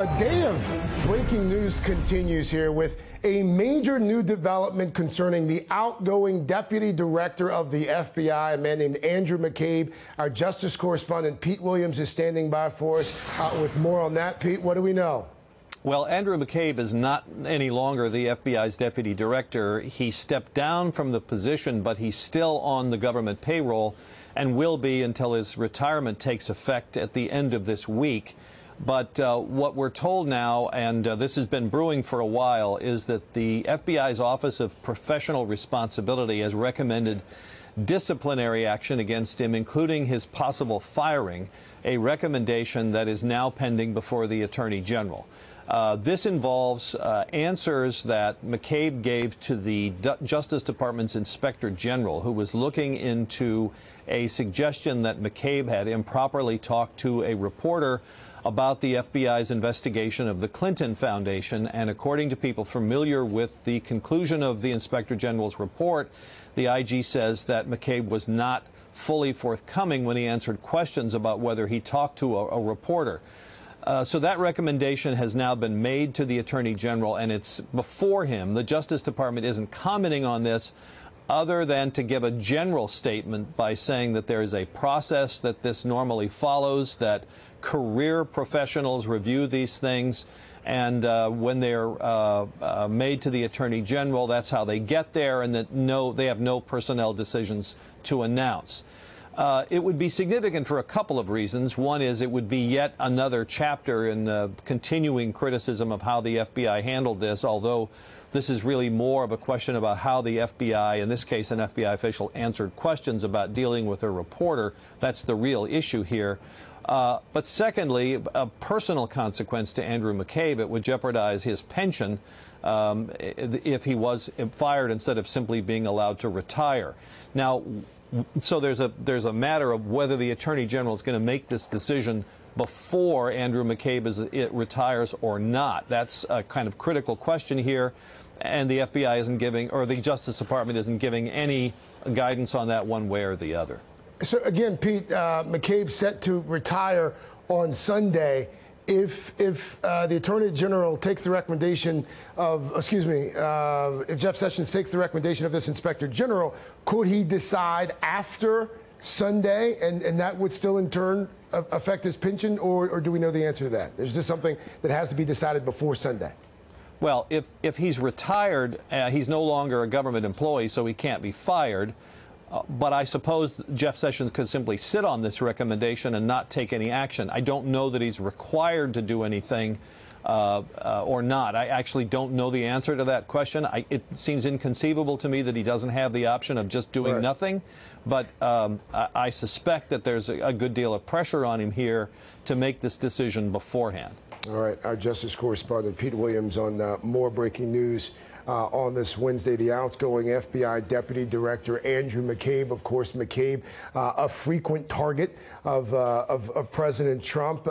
A day of breaking news continues here with a major new development concerning the outgoing Deputy Director of the FBI, a man named Andrew McCabe. Our Justice correspondent Pete Williams is standing by for us with more on that. Pete, what do we know? Well, Andrew McCabe is not any longer the FBI's Deputy Director. He stepped down from the position, but he's still on the government payroll and will be until his retirement takes effect at the end of this week. But what we're told now, and this has been brewing for a while, is that the FBI's Office of Professional Responsibility has recommended disciplinary action against him, including his possible firing, a recommendation that is now pending before the Attorney General. This involves answers that McCabe gave to the Justice Department's Inspector General, who was looking into a suggestion that McCabe had improperly talked to a reporter about the FBI's investigation of the Clinton Foundation. And according to people familiar with the conclusion of the Inspector General's report, the IG says that McCabe was not fully forthcoming when he answered questions about whether he talked to a reporter. So that recommendation has now been made to the Attorney General, and it's before him. The Justice Department isn't commenting on this other than to give a general statement by saying that there is a process that this normally follows, that career professionals review these things, and when they're made to the Attorney General, that's how they get there, and that they have no personnel decisions to announce. It would be significant for a couple of reasons. One is it would be yet another chapter in the continuing criticism of how the FBI handled this, although this is really more of a question about how the FBI, in this case an FBI official, answered questions about dealing with a reporter. That's the real issue here. But secondly, a personal consequence to Andrew McCabe, it would jeopardize his pension if he was fired instead of simply being allowed to retire. Now, so there's a matter of whether the Attorney General is going to make this decision before Andrew McCabe retires or not. That's a kind of critical question here, and the FBI isn't giving, or the Justice Department isn't giving any guidance on that one way or the other. So again, Pete, McCabe set to retire on Sunday. If the Attorney General takes the recommendation of, if Jeff Sessions takes the recommendation of this Inspector General, could he decide after Sunday, and that would still in turn affect his pension, or do we know the answer to that? Is this something that has to be decided before Sunday? Well, if he's retired, he's no longer a government employee, so he can't be fired. But I suppose Jeff Sessions could simply sit on this recommendation and not take any action. I don't know that he's required to do anything or not. I actually don't know the answer to that question. It seems inconceivable to me that he doesn't have the option of just doing nothing. But I suspect that there's a good deal of pressure on him here to make this decision beforehand. All right, our Justice correspondent Pete Williams on more breaking news on this Wednesday. The outgoing FBI Deputy Director Andrew McCabe, of course, McCabe, a frequent target of President Trump.